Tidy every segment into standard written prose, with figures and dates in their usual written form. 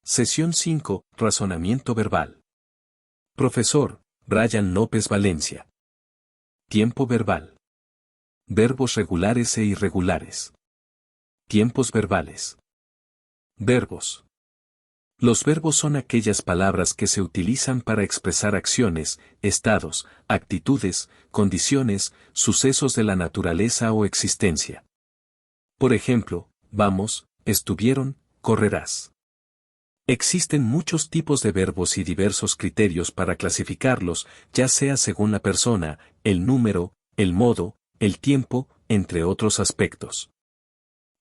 Sesión 5, Razonamiento verbal. Profesor, Brian López Valencia. Tiempo verbal. Verbos regulares e irregulares. Tiempos verbales. Verbos. Los verbos son aquellas palabras que se utilizan para expresar acciones, estados, actitudes, condiciones, sucesos de la naturaleza o existencia. Por ejemplo, vamos, estuvieron, correrás. Existen muchos tipos de verbos y diversos criterios para clasificarlos, ya sea según la persona, el número, el modo, el tiempo, entre otros aspectos.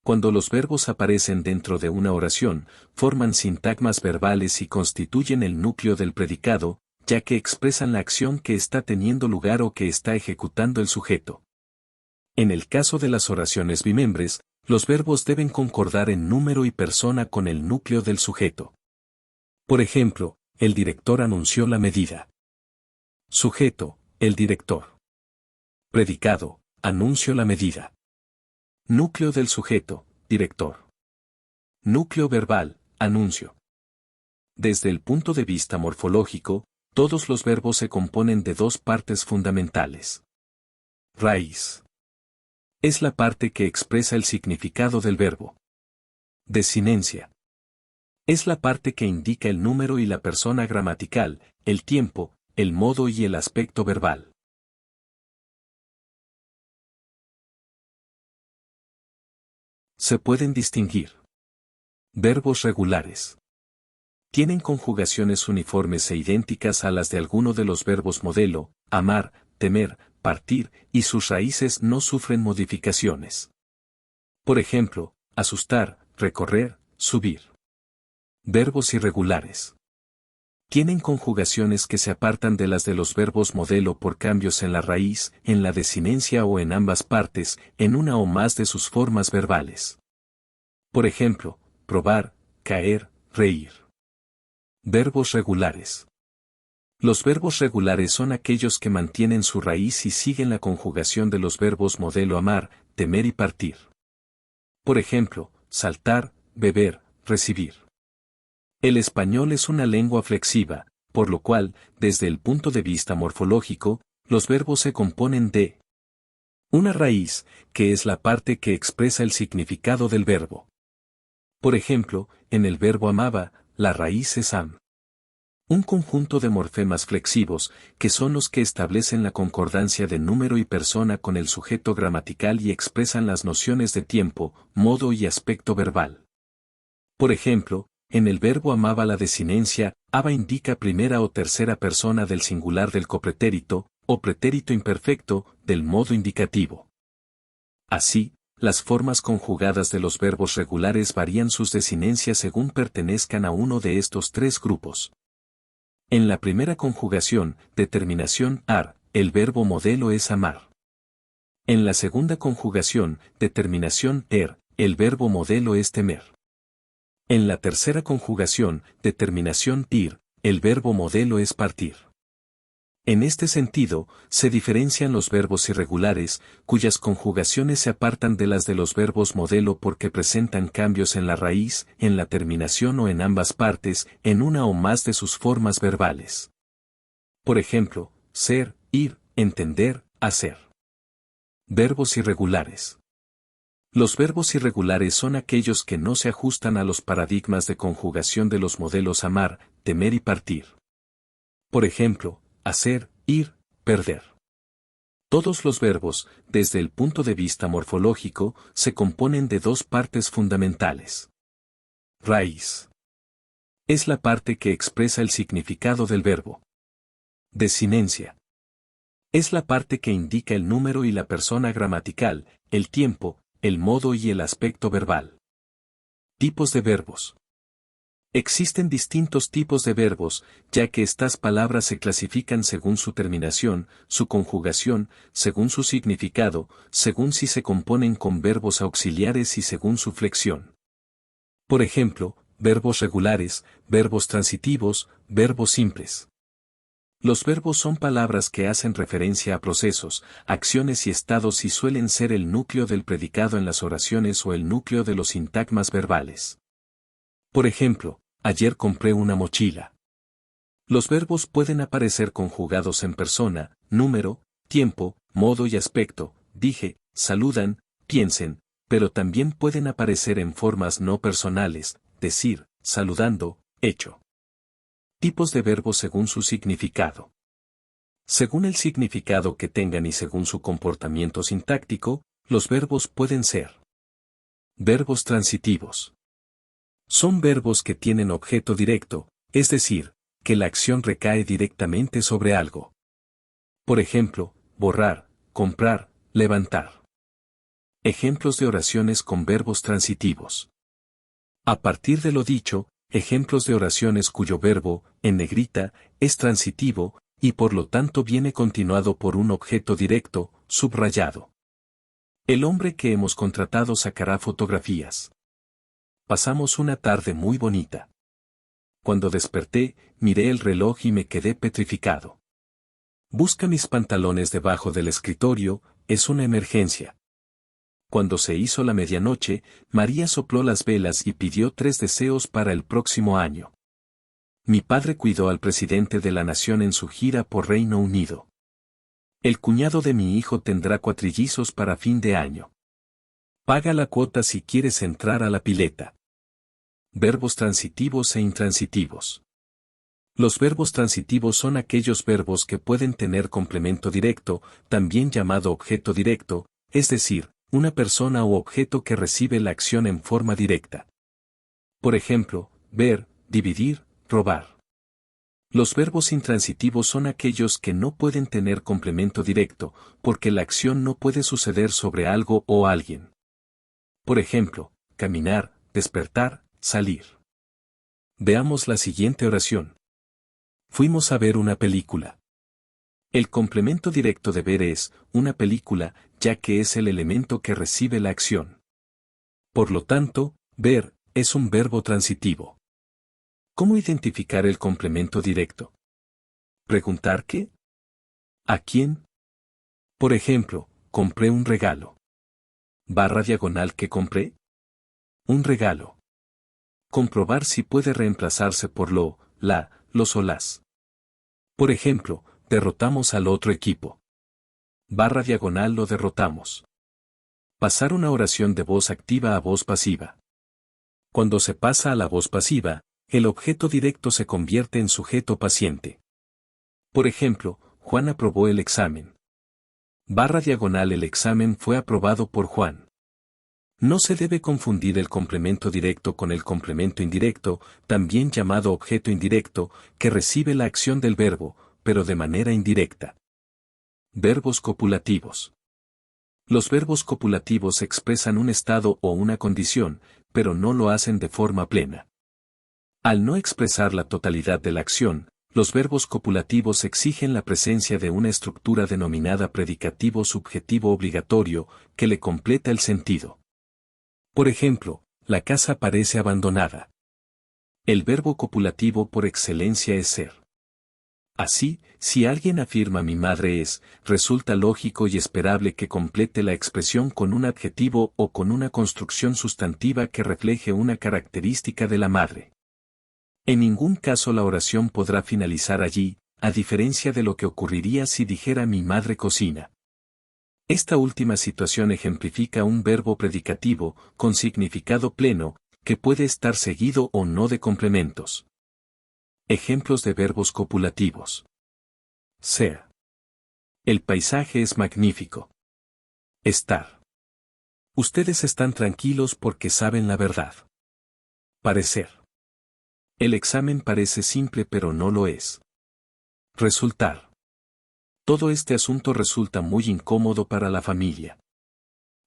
Cuando los verbos aparecen dentro de una oración, forman sintagmas verbales y constituyen el núcleo del predicado, ya que expresan la acción que está teniendo lugar o que está ejecutando el sujeto. En el caso de las oraciones bimembres, los verbos deben concordar en número y persona con el núcleo del sujeto. Por ejemplo, el director anunció la medida. Sujeto, el director. Predicado, anuncio la medida. Núcleo del sujeto, director. Núcleo verbal, anuncio. Desde el punto de vista morfológico, todos los verbos se componen de dos partes fundamentales. Raíz. Es la parte que expresa el significado del verbo. Desinencia. Es la parte que indica el número y la persona gramatical, el tiempo, el modo y el aspecto verbal. Se pueden distinguir. Verbos regulares. Tienen conjugaciones uniformes e idénticas a las de alguno de los verbos modelo, amar, temer, partir, y sus raíces no sufren modificaciones. Por ejemplo, asustar, recorrer, subir. Verbos irregulares. Tienen conjugaciones que se apartan de las de los verbos modelo por cambios en la raíz, en la desinencia o en ambas partes, en una o más de sus formas verbales. Por ejemplo, probar, caer, reír. Verbos regulares. Los verbos regulares son aquellos que mantienen su raíz y siguen la conjugación de los verbos modelo amar, temer y partir. Por ejemplo, saltar, beber, recibir. El español es una lengua flexiva, por lo cual, desde el punto de vista morfológico, los verbos se componen de una raíz, que es la parte que expresa el significado del verbo. Por ejemplo, en el verbo amaba, la raíz es am. Un conjunto de morfemas flexivos, que son los que establecen la concordancia de número y persona con el sujeto gramatical y expresan las nociones de tiempo, modo y aspecto verbal. Por ejemplo, en el verbo amaba la desinencia, aba indica primera o tercera persona del singular del copretérito, o pretérito imperfecto, del modo indicativo. Así, las formas conjugadas de los verbos regulares varían sus desinencias según pertenezcan a uno de estos tres grupos. En la primera conjugación, determinación ar, el verbo modelo es amar. En la segunda conjugación, determinación el verbo modelo es temer. En la tercera conjugación, determinación ir, el verbo modelo es partir. En este sentido, se diferencian los verbos irregulares, cuyas conjugaciones se apartan de las de los verbos modelo porque presentan cambios en la raíz, en la terminación o en ambas partes, en una o más de sus formas verbales. Por ejemplo, ser, ir, entender, hacer. Verbos irregulares. Los verbos irregulares son aquellos que no se ajustan a los paradigmas de conjugación de los modelos amar, temer y partir. Por ejemplo, hacer, ir, perder. Todos los verbos, desde el punto de vista morfológico, se componen de dos partes fundamentales. Raíz. Es la parte que expresa el significado del verbo. Desinencia. Es la parte que indica el número y la persona gramatical, el tiempo, el modo y el aspecto verbal. Tipos de verbos. Existen distintos tipos de verbos, ya que estas palabras se clasifican según su terminación, su conjugación, según su significado, según si se componen con verbos auxiliares y según su flexión. Por ejemplo, verbos regulares, verbos transitivos, verbos simples. Los verbos son palabras que hacen referencia a procesos, acciones y estados y suelen ser el núcleo del predicado en las oraciones o el núcleo de los sintagmas verbales. Por ejemplo, Ayer compré una mochila. Los verbos pueden aparecer conjugados en persona, número, tiempo, modo y aspecto, dije, saludan, piensen, pero también pueden aparecer en formas no personales, decir, saludando, hecho. Tipos de verbos según su significado. Según el significado que tengan y según su comportamiento sintáctico, los verbos pueden ser verbos transitivos. Son verbos que tienen objeto directo, es decir, que la acción recae directamente sobre algo. Por ejemplo, borrar, comprar, levantar. Ejemplos de oraciones con verbos transitivos. A partir de lo dicho, ejemplos de oraciones cuyo verbo, en negrita, es transitivo, y por lo tanto viene continuado por un objeto directo, subrayado. El hombre que hemos contratado sacará fotografías. Pasamos una tarde muy bonita. Cuando desperté, miré el reloj y me quedé petrificado. Busca mis pantalones debajo del escritorio, es una emergencia. Cuando se hizo la medianoche, María sopló las velas y pidió 3 deseos para el próximo año. Mi padre cuidó al presidente de la nación en su gira por Reino Unido. El cuñado de mi hijo tendrá cuatrillizos para fin de año. Paga la cuota si quieres entrar a la pileta. Verbos transitivos e intransitivos. Los verbos transitivos son aquellos verbos que pueden tener complemento directo, también llamado objeto directo, es decir, una persona o objeto que recibe la acción en forma directa. Por ejemplo, ver, dividir, robar. Los verbos intransitivos son aquellos que no pueden tener complemento directo, porque la acción no puede suceder sobre algo o alguien. Por ejemplo, caminar, despertar, salir. Veamos la siguiente oración. Fuimos a ver una película. El complemento directo de ver es una película, ya que es el elemento que recibe la acción. Por lo tanto, ver es un verbo transitivo. ¿Cómo identificar el complemento directo? ¿Preguntar qué? ¿A quién? Por ejemplo, compré un regalo. Barra diagonal ¿qué compré? Un regalo. Comprobar si puede reemplazarse por lo, la, los o las. Por ejemplo, derrotamos al otro equipo. Barra diagonal lo derrotamos. Pasar una oración de voz activa a voz pasiva. Cuando se pasa a la voz pasiva, el objeto directo se convierte en sujeto paciente. Por ejemplo, Juan aprobó el examen. Barra diagonal el examen fue aprobado por Juan. No se debe confundir el complemento directo con el complemento indirecto, también llamado objeto indirecto, que recibe la acción del verbo, pero de manera indirecta. Verbos copulativos. Los verbos copulativos expresan un estado o una condición, pero no lo hacen de forma plena. Al no expresar la totalidad de la acción, los verbos copulativos exigen la presencia de una estructura denominada predicativo subjetivo obligatorio, que le completa el sentido. Por ejemplo, la casa parece abandonada. El verbo copulativo por excelencia es ser. Así, si alguien afirma mi madre es, resulta lógico y esperable que complete la expresión con un adjetivo o con una construcción sustantiva que refleje una característica de la madre. En ningún caso la oración podrá finalizar allí, a diferencia de lo que ocurriría si dijera mi madre cocina. Esta última situación ejemplifica un verbo predicativo, con significado pleno, que puede estar seguido o no de complementos. Ejemplos de verbos copulativos. Ser. El paisaje es magnífico. Estar. Ustedes están tranquilos porque saben la verdad. Parecer. El examen parece simple pero no lo es. Resultar. Todo este asunto resulta muy incómodo para la familia.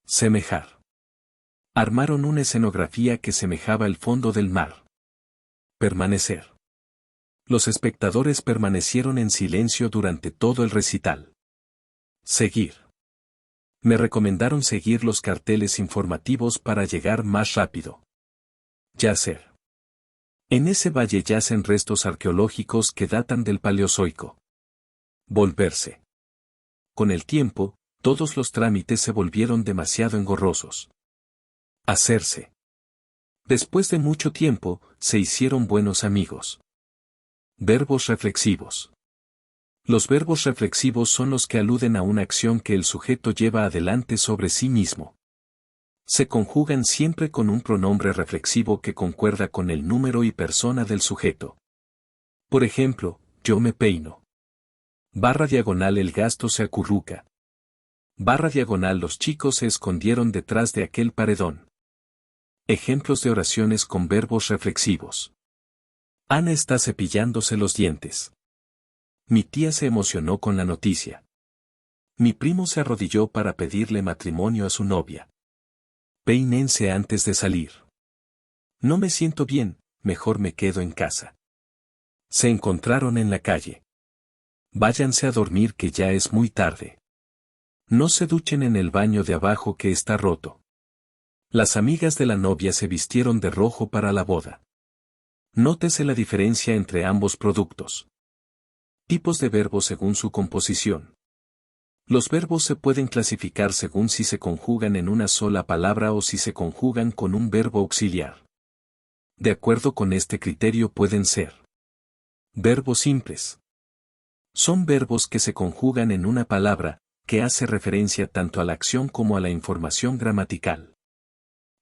Semejar. Armaron una escenografía que semejaba el fondo del mar. Permanecer. Los espectadores permanecieron en silencio durante todo el recital. Seguir. Me recomendaron seguir los carteles informativos para llegar más rápido. Yacer. En ese valle yacen restos arqueológicos que datan del Paleozoico. Volverse. Con el tiempo, todos los trámites se volvieron demasiado engorrosos. Hacerse. Después de mucho tiempo, se hicieron buenos amigos. Verbos reflexivos. Los verbos reflexivos son los que aluden a una acción que el sujeto lleva adelante sobre sí mismo. Se conjugan siempre con un pronombre reflexivo que concuerda con el número y persona del sujeto. Por ejemplo, yo me peino. / el gasto se acurruca. / los chicos se escondieron detrás de aquel paredón. Ejemplos de oraciones con verbos reflexivos. Ana está cepillándose los dientes. Mi tía se emocionó con la noticia. Mi primo se arrodilló para pedirle matrimonio a su novia. Peínense antes de salir. No me siento bien, mejor me quedo en casa. Se encontraron en la calle. Váyanse a dormir que ya es muy tarde. No se duchen en el baño de abajo que está roto. Las amigas de la novia se vistieron de rojo para la boda. Nótese la diferencia entre ambos productos. Tipos de verbos según su composición. Los verbos se pueden clasificar según si se conjugan en una sola palabra o si se conjugan con un verbo auxiliar. De acuerdo con este criterio pueden ser: verbos simples. Son verbos que se conjugan en una palabra, que hace referencia tanto a la acción como a la información gramatical.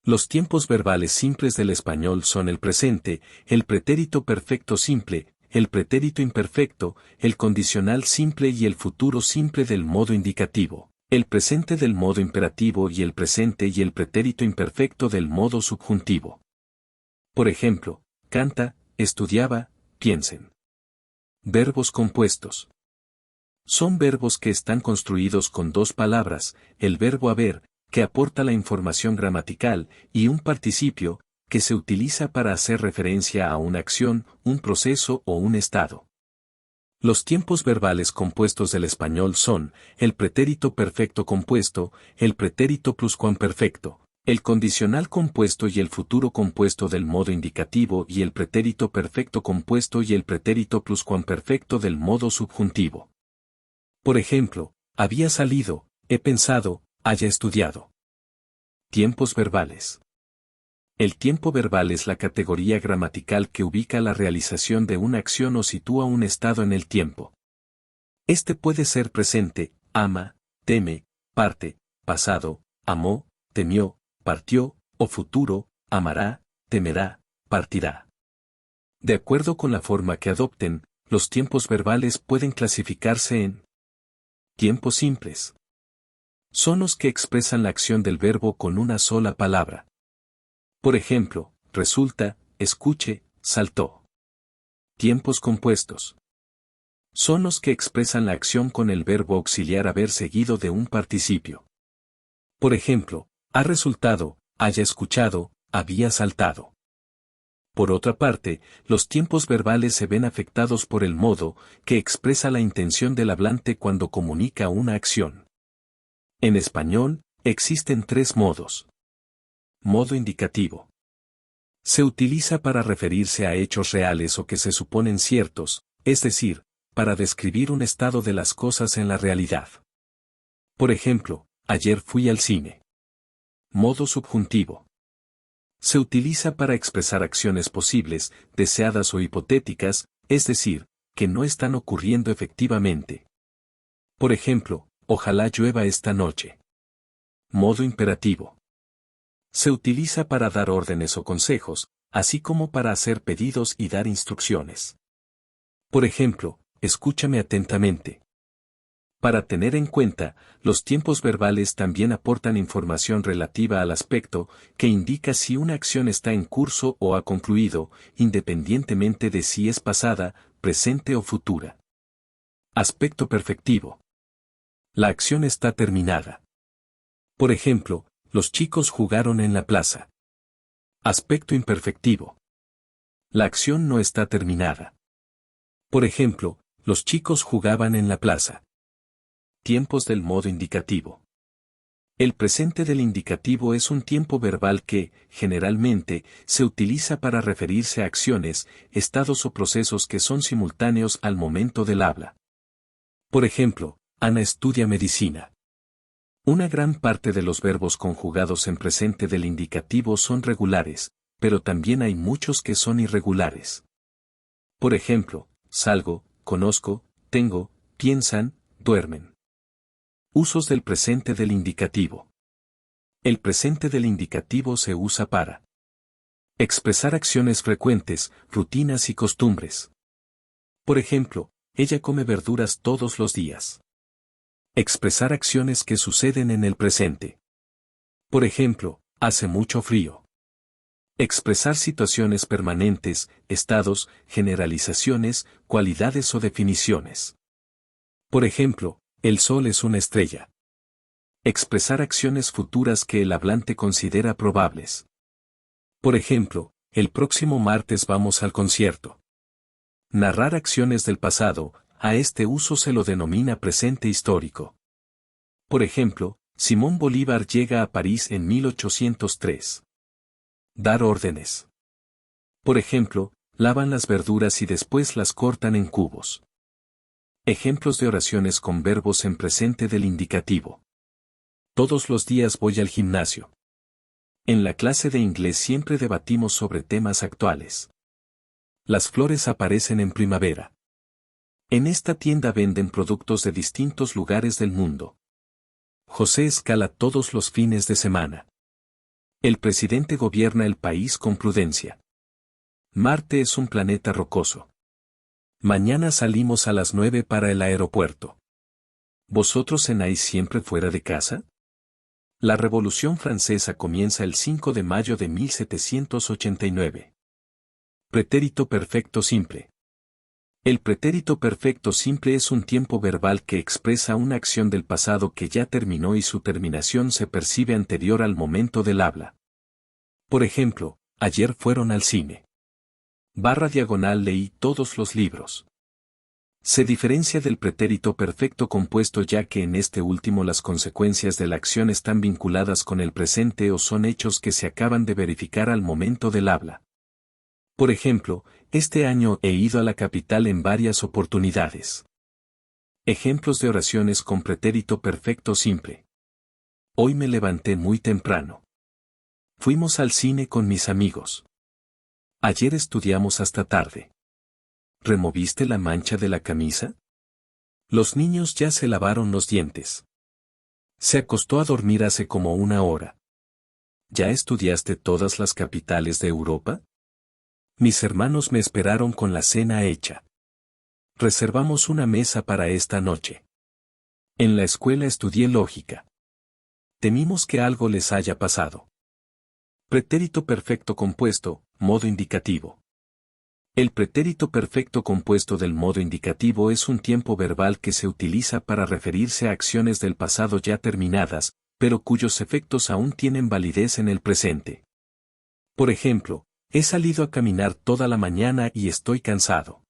Los tiempos verbales simples del español son el presente, el pretérito perfecto simple, el pretérito imperfecto, el condicional simple y el futuro simple del modo indicativo, el presente del modo imperativo y el presente y el pretérito imperfecto del modo subjuntivo. Por ejemplo, canta, estudiaba, piensen. Verbos compuestos. Son verbos que están construidos con dos palabras, el verbo haber, que aporta la información gramatical, y un participio, que se utiliza para hacer referencia a una acción, un proceso o un estado. Los tiempos verbales compuestos del español son el pretérito perfecto compuesto, el pretérito pluscuamperfecto, el condicional compuesto y el futuro compuesto del modo indicativo y el pretérito perfecto compuesto y el pretérito pluscuamperfecto del modo subjuntivo. Por ejemplo, había salido, he pensado, haya estudiado. Tiempos verbales. El tiempo verbal es la categoría gramatical que ubica la realización de una acción o sitúa un estado en el tiempo. Este puede ser presente, ama, teme, parte, pasado, amó, temió, partió, o futuro, amará, temerá, partirá. De acuerdo con la forma que adopten, los tiempos verbales pueden clasificarse en tiempos simples. Son los que expresan la acción del verbo con una sola palabra. Por ejemplo, resulta, escuche, saltó. Tiempos compuestos. Son los que expresan la acción con el verbo auxiliar haber seguido de un participio. Por ejemplo, ha resultado, haya escuchado, había saltado. Por otra parte, los tiempos verbales se ven afectados por el modo, que expresa la intención del hablante cuando comunica una acción. En español, existen tres modos. Modo indicativo. Se utiliza para referirse a hechos reales o que se suponen ciertos, es decir, para describir un estado de las cosas en la realidad. Por ejemplo, ayer fui al cine. Modo subjuntivo. Se utiliza para expresar acciones posibles, deseadas o hipotéticas, es decir, que no están ocurriendo efectivamente. Por ejemplo, ojalá llueva esta noche. Modo imperativo. Se utiliza para dar órdenes o consejos, así como para hacer pedidos y dar instrucciones. Por ejemplo, escúchame atentamente. Para tener en cuenta, los tiempos verbales también aportan información relativa al aspecto, que indica si una acción está en curso o ha concluido, independientemente de si es pasada, presente o futura. Aspecto perfectivo. La acción está terminada. Por ejemplo, los chicos jugaron en la plaza. Aspecto imperfectivo. La acción no está terminada. Por ejemplo, los chicos jugaban en la plaza. Tiempos del modo indicativo. El presente del indicativo es un tiempo verbal que, generalmente, se utiliza para referirse a acciones, estados o procesos que son simultáneos al momento del habla. Por ejemplo, Ana estudia medicina. Una gran parte de los verbos conjugados en presente del indicativo son regulares, pero también hay muchos que son irregulares. Por ejemplo, salgo, conozco, tengo, piensan, duermen. Usos del presente del indicativo. El presente del indicativo se usa para expresar acciones frecuentes, rutinas y costumbres. Por ejemplo, ella come verduras todos los días. Expresar acciones que suceden en el presente. Por ejemplo, hace mucho frío. Expresar situaciones permanentes, estados, generalizaciones, cualidades o definiciones. Por ejemplo, el sol es una estrella. Expresar acciones futuras que el hablante considera probables. Por ejemplo, el próximo martes vamos al concierto. Narrar acciones del pasado, a este uso se lo denomina presente histórico. Por ejemplo, Simón Bolívar llega a París en 1803. Dar órdenes. Por ejemplo, lavan las verduras y después las cortan en cubos. Ejemplos de oraciones con verbos en presente del indicativo. Todos los días voy al gimnasio. En la clase de inglés siempre debatimos sobre temas actuales. Las flores aparecen en primavera. En esta tienda venden productos de distintos lugares del mundo. José escala todos los fines de semana. El presidente gobierna el país con prudencia. Marte es un planeta rocoso. Mañana salimos a las 9 para el aeropuerto. ¿Vosotros cenáis siempre fuera de casa? La Revolución Francesa comienza el 5 de mayo de 1789. Pretérito perfecto simple. El pretérito perfecto simple es un tiempo verbal que expresa una acción del pasado que ya terminó y su terminación se percibe anterior al momento del habla. Por ejemplo, ayer fueron al cine. Leí todos los libros. Se diferencia del pretérito perfecto compuesto ya que en este último las consecuencias de la acción están vinculadas con el presente o son hechos que se acaban de verificar al momento del habla. Por ejemplo, este año he ido a la capital en varias oportunidades. Ejemplos de oraciones con pretérito perfecto simple. Hoy me levanté muy temprano. Fuimos al cine con mis amigos. Ayer estudiamos hasta tarde. ¿Removiste la mancha de la camisa? Los niños ya se lavaron los dientes. Se acostó a dormir hace como una hora. ¿Ya estudiaste todas las capitales de Europa? Mis hermanos me esperaron con la cena hecha. Reservamos una mesa para esta noche. En la escuela estudié lógica. Temimos que algo les haya pasado. Pretérito perfecto compuesto, modo indicativo. El pretérito perfecto compuesto del modo indicativo es un tiempo verbal que se utiliza para referirse a acciones del pasado ya terminadas, pero cuyos efectos aún tienen validez en el presente. Por ejemplo, he salido a caminar toda la mañana y estoy cansado.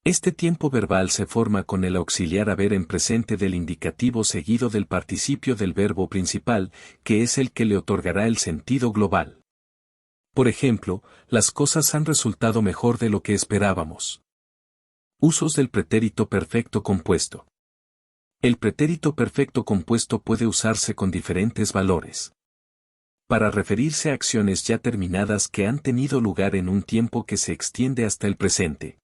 Este tiempo verbal se forma con el auxiliar haber en presente del indicativo seguido del participio del verbo principal, que es el que le otorgará el sentido global. Por ejemplo, las cosas han resultado mejor de lo que esperábamos. Usos del pretérito perfecto compuesto. El pretérito perfecto compuesto puede usarse con diferentes valores. Para referirse a acciones ya terminadas que han tenido lugar en un tiempo que se extiende hasta el presente.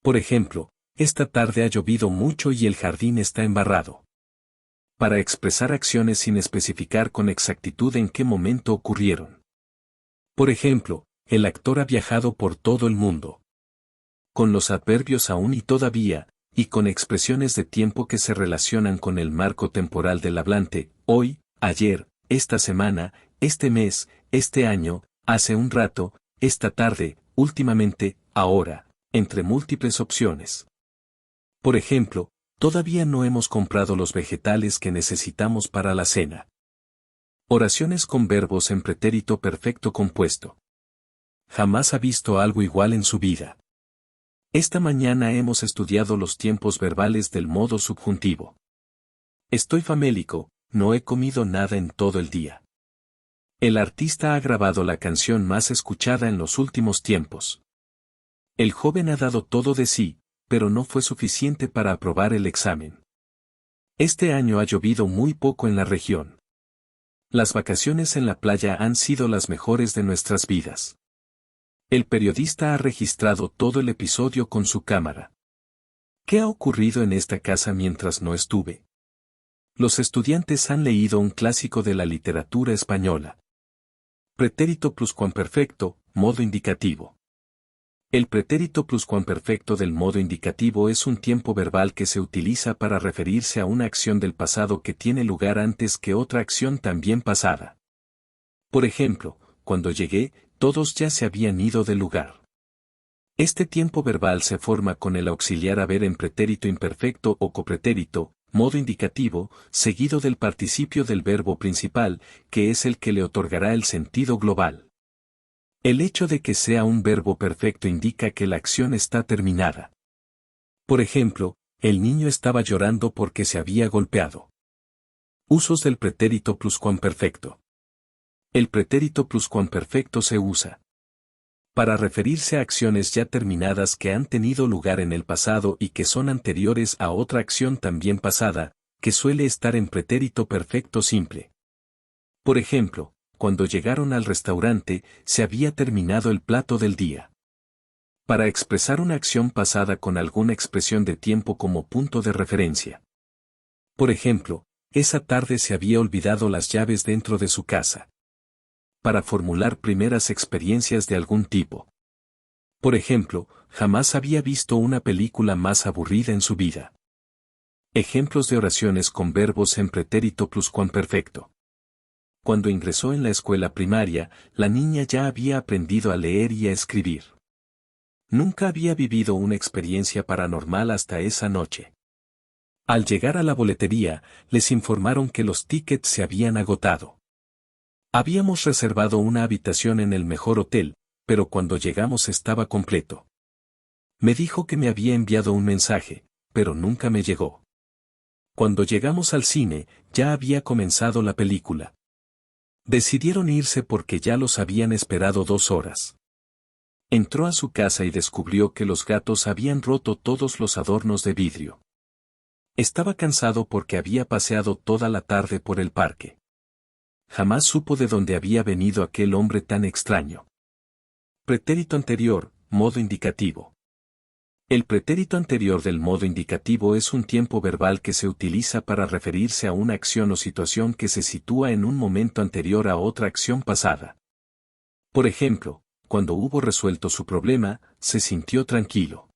Por ejemplo, esta tarde ha llovido mucho y el jardín está embarrado. Para expresar acciones sin especificar con exactitud en qué momento ocurrieron. Por ejemplo, el actor ha viajado por todo el mundo. Con los adverbios aún y todavía, y con expresiones de tiempo que se relacionan con el marco temporal del hablante, hoy, ayer, esta semana, este mes, este año, hace un rato, esta tarde, últimamente, ahora, entre múltiples opciones. Por ejemplo, todavía no hemos comprado los vegetales que necesitamos para la cena. Oraciones con verbos en pretérito perfecto compuesto. Jamás ha visto algo igual en su vida. Esta mañana hemos estudiado los tiempos verbales del modo subjuntivo. Estoy famélico, no he comido nada en todo el día. El artista ha grabado la canción más escuchada en los últimos tiempos. El joven ha dado todo de sí, pero no fue suficiente para aprobar el examen. Este año ha llovido muy poco en la región. Las vacaciones en la playa han sido las mejores de nuestras vidas. El periodista ha registrado todo el episodio con su cámara. ¿Qué ha ocurrido en esta casa mientras no estuve? Los estudiantes han leído un clásico de la literatura española. Pretérito pluscuamperfecto, modo indicativo. El pretérito pluscuamperfecto del modo indicativo es un tiempo verbal que se utiliza para referirse a una acción del pasado que tiene lugar antes que otra acción también pasada. Por ejemplo, cuando llegué, todos ya se habían ido del lugar. Este tiempo verbal se forma con el auxiliar haber en pretérito imperfecto o copretérito, modo indicativo, seguido del participio del verbo principal, que es el que le otorgará el sentido global. El hecho de que sea un verbo perfecto indica que la acción está terminada. Por ejemplo, el niño estaba llorando porque se había golpeado. Usos del pretérito pluscuamperfecto. El pretérito pluscuamperfecto se usa para referirse a acciones ya terminadas que han tenido lugar en el pasado y que son anteriores a otra acción también pasada, que suele estar en pretérito perfecto simple. Por ejemplo, cuando llegaron al restaurante, se había terminado el plato del día. Para expresar una acción pasada con alguna expresión de tiempo como punto de referencia. Por ejemplo, esa tarde se había olvidado las llaves dentro de su casa. Para formular primeras experiencias de algún tipo. Por ejemplo, jamás había visto una película más aburrida en su vida. Ejemplos de oraciones con verbos en pretérito pluscuamperfecto. Cuando ingresó en la escuela primaria, la niña ya había aprendido a leer y a escribir. Nunca había vivido una experiencia paranormal hasta esa noche. Al llegar a la boletería, les informaron que los tickets se habían agotado. Habíamos reservado una habitación en el mejor hotel, pero cuando llegamos estaba completo. Me dijo que me había enviado un mensaje, pero nunca me llegó. Cuando llegamos al cine, ya había comenzado la película. Decidieron irse porque ya los habían esperado 2 horas. Entró a su casa y descubrió que los gatos habían roto todos los adornos de vidrio. Estaba cansado porque había paseado toda la tarde por el parque. Jamás supo de dónde había venido aquel hombre tan extraño. Pretérito anterior, modo indicativo. El pretérito anterior del modo indicativo es un tiempo verbal que se utiliza para referirse a una acción o situación que se sitúa en un momento anterior a otra acción pasada. Por ejemplo, cuando hubo resuelto su problema, se sintió tranquilo.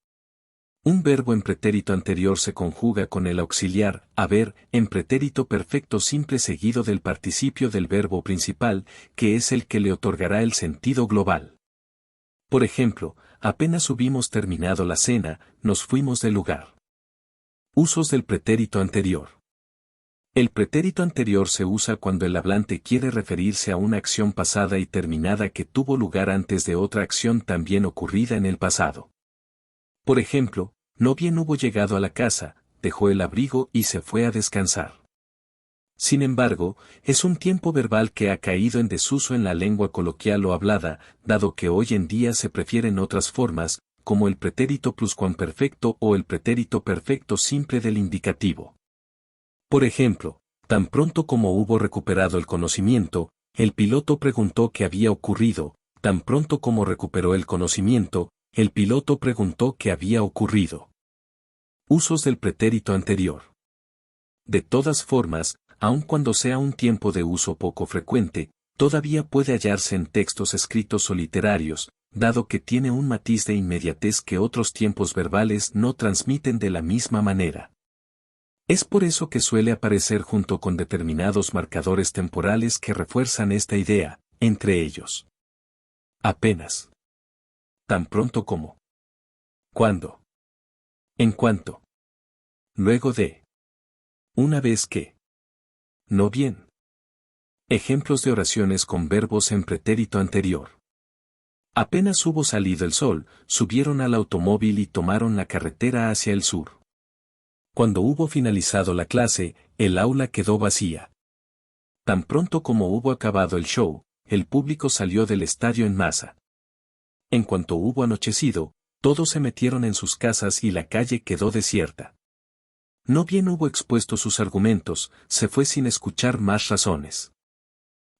Un verbo en pretérito anterior se conjuga con el auxiliar haber en pretérito perfecto simple seguido del participio del verbo principal, que es el que le otorgará el sentido global. Por ejemplo, apenas hubimos terminado la cena, nos fuimos del lugar. Usos del pretérito anterior. El pretérito anterior se usa cuando el hablante quiere referirse a una acción pasada y terminada que tuvo lugar antes de otra acción también ocurrida en el pasado. Por ejemplo, no bien hubo llegado a la casa, dejó el abrigo y se fue a descansar. Sin embargo, es un tiempo verbal que ha caído en desuso en la lengua coloquial o hablada, dado que hoy en día se prefieren otras formas, como el pretérito pluscuamperfecto o el pretérito perfecto simple del indicativo. Por ejemplo, tan pronto como hubo recuperado el conocimiento, el piloto preguntó qué había ocurrido, tan pronto como recuperó el conocimiento, el piloto preguntó qué había ocurrido. Usos del pretérito anterior. De todas formas, aun cuando sea un tiempo de uso poco frecuente, todavía puede hallarse en textos escritos o literarios, dado que tiene un matiz de inmediatez que otros tiempos verbales no transmiten de la misma manera. Es por eso que suele aparecer junto con determinados marcadores temporales que refuerzan esta idea, entre ellos. Apenas. Tan pronto como. ¿Cuándo? En cuanto. Luego de. Una vez que. No bien. Ejemplos de oraciones con verbos en pretérito anterior. Apenas hubo salido el sol, subieron al automóvil y tomaron la carretera hacia el sur. Cuando hubo finalizado la clase, el aula quedó vacía. Tan pronto como hubo acabado el show, el público salió del estadio en masa. En cuanto hubo anochecido, todos se metieron en sus casas y la calle quedó desierta. No bien hubo expuesto sus argumentos, se fue sin escuchar más razones.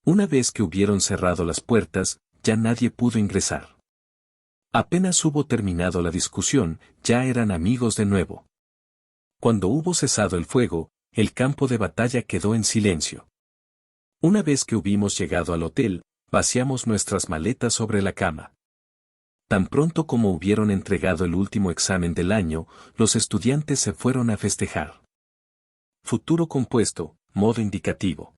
Una vez que hubieron cerrado las puertas, ya nadie pudo ingresar. Apenas hubo terminado la discusión, ya eran amigos de nuevo. Cuando hubo cesado el fuego, el campo de batalla quedó en silencio. Una vez que hubimos llegado al hotel, vaciamos nuestras maletas sobre la cama. Tan pronto como hubieron entregado el último examen del año, los estudiantes se fueron a festejar. Futuro compuesto, modo indicativo.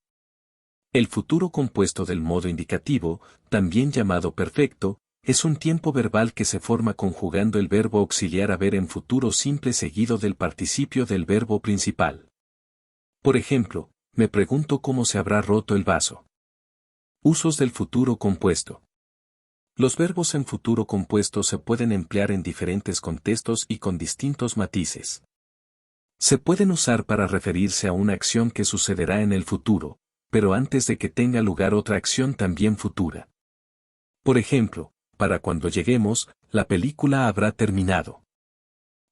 El futuro compuesto del modo indicativo, también llamado perfecto, es un tiempo verbal que se forma conjugando el verbo auxiliar haber en futuro simple seguido del participio del verbo principal. Por ejemplo, me pregunto cómo se habrá roto el vaso. Usos del futuro compuesto. Los verbos en futuro compuesto se pueden emplear en diferentes contextos y con distintos matices. Se pueden usar para referirse a una acción que sucederá en el futuro, pero antes de que tenga lugar otra acción también futura. Por ejemplo, para cuando lleguemos, la película habrá terminado.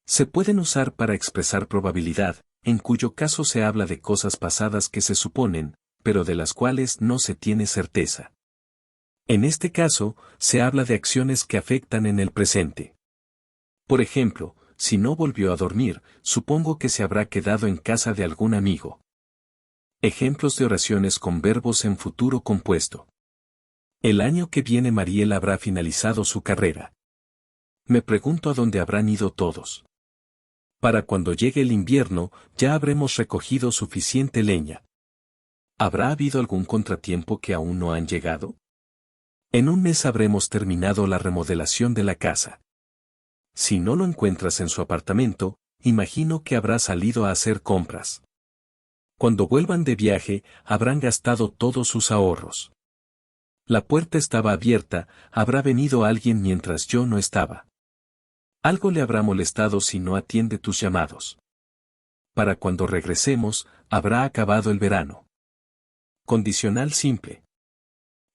Se pueden usar para expresar probabilidad, en cuyo caso se habla de cosas pasadas que se suponen, pero de las cuales no se tiene certeza. En este caso, se habla de acciones que afectan en el presente. Por ejemplo, si no volvió a dormir, supongo que se habrá quedado en casa de algún amigo. Ejemplos de oraciones con verbos en futuro compuesto. El año que viene Mariel habrá finalizado su carrera. Me pregunto a dónde habrán ido todos. Para cuando llegue el invierno, ya habremos recogido suficiente leña. ¿Habrá habido algún contratiempo que aún no han llegado? En un mes habremos terminado la remodelación de la casa. Si no lo encuentras en su apartamento, imagino que habrá salido a hacer compras. Cuando vuelvan de viaje, habrán gastado todos sus ahorros. La puerta estaba abierta, habrá venido alguien mientras yo no estaba. Algo le habrá molestado si no atiende tus llamados. Para cuando regresemos, habrá acabado el verano. Condicional simple.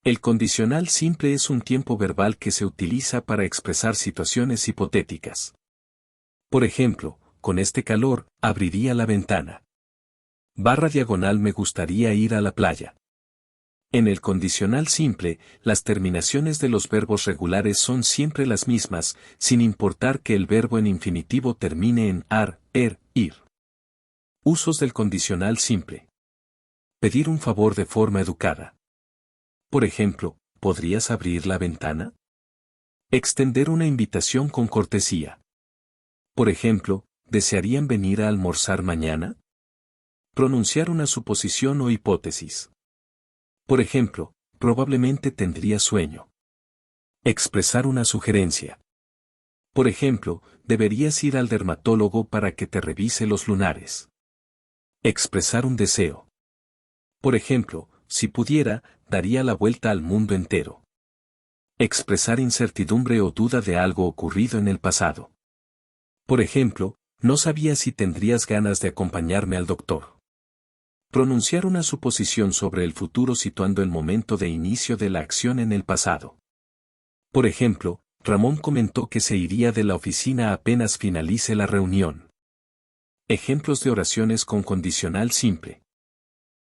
El condicional simple es un tiempo verbal que se utiliza para expresar situaciones hipotéticas. Por ejemplo, con este calor, abriría la ventana. // me gustaría ir a la playa. En el condicional simple, las terminaciones de los verbos regulares son siempre las mismas, sin importar que el verbo en infinitivo termine en ar, ir. Usos del condicional simple. Pedir un favor de forma educada. Por ejemplo, ¿podrías abrir la ventana? Extender una invitación con cortesía. Por ejemplo, ¿desearían venir a almorzar mañana? Pronunciar una suposición o hipótesis. Por ejemplo, probablemente tendría sueño. Expresar una sugerencia. Por ejemplo, deberías ir al dermatólogo para que te revise los lunares. Expresar un deseo. Por ejemplo, si pudiera, daría la vuelta al mundo entero. Expresar incertidumbre o duda de algo ocurrido en el pasado. Por ejemplo, no sabía si tendrías ganas de acompañarme al doctor. Pronunciar una suposición sobre el futuro situando el momento de inicio de la acción en el pasado. Por ejemplo, Ramón comentó que se iría de la oficina apenas finalice la reunión. Ejemplos de oraciones con condicional simple.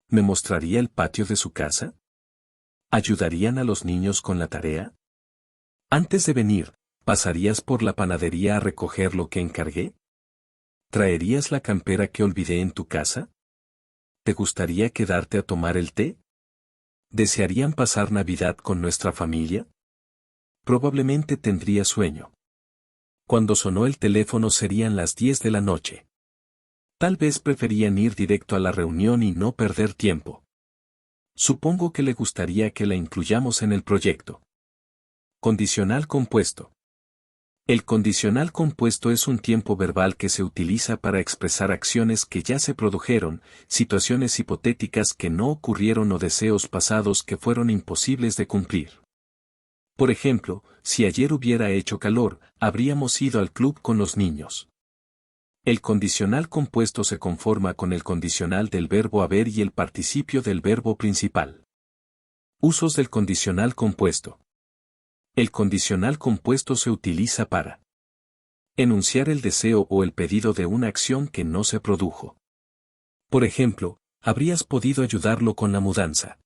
¿Me mostraría el patio de su casa? ¿Ayudarían a los niños con la tarea? Antes de venir, ¿pasarías por la panadería a recoger lo que encargué? ¿Traerías la campera que olvidé en tu casa? ¿Te gustaría quedarte a tomar el té? ¿Desearían pasar Navidad con nuestra familia? Probablemente tendría sueño. Cuando sonó el teléfono serían las 10 de la noche. Tal vez preferían ir directo a la reunión y no perder tiempo. Supongo que le gustaría que la incluyamos en el proyecto. Condicional compuesto. El condicional compuesto es un tiempo verbal que se utiliza para expresar acciones que ya se produjeron, situaciones hipotéticas que no ocurrieron o deseos pasados que fueron imposibles de cumplir. Por ejemplo, si ayer hubiera hecho calor, habríamos ido al club con los niños. El condicional compuesto se conforma con el condicional del verbo haber y el participio del verbo principal. Usos del condicional compuesto. El condicional compuesto se utiliza para enunciar el deseo o el pedido de una acción que no se produjo. Por ejemplo, habrías podido ayudarlo con la mudanza.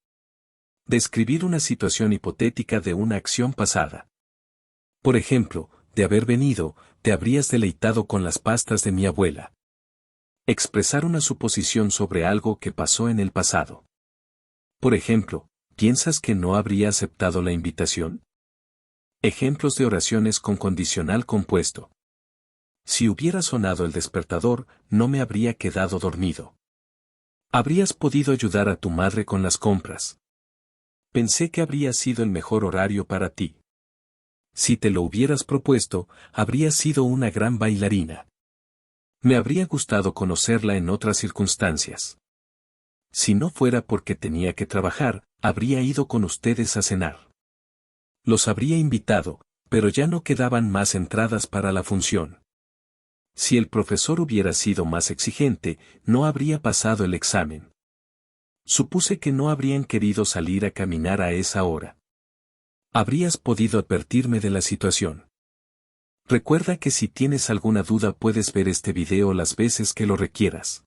Describir una situación hipotética de una acción pasada. Por ejemplo, de haber venido, te habrías deleitado con las pastas de mi abuela. Expresar una suposición sobre algo que pasó en el pasado. Por ejemplo, ¿piensas que no habría aceptado la invitación? Ejemplos de oraciones con condicional compuesto. Si hubiera sonado el despertador, no me habría quedado dormido. Habrías podido ayudar a tu madre con las compras. Pensé que habría sido el mejor horario para ti. Si te lo hubieras propuesto, habrías sido una gran bailarina. Me habría gustado conocerla en otras circunstancias. Si no fuera porque tenía que trabajar, habría ido con ustedes a cenar. Los habría invitado, pero ya no quedaban más entradas para la función. Si el profesor hubiera sido más exigente, no habría pasado el examen. Supuse que no habrían querido salir a caminar a esa hora. Habrías podido advertirme de la situación. Recuerda que si tienes alguna duda puedes ver este video las veces que lo requieras.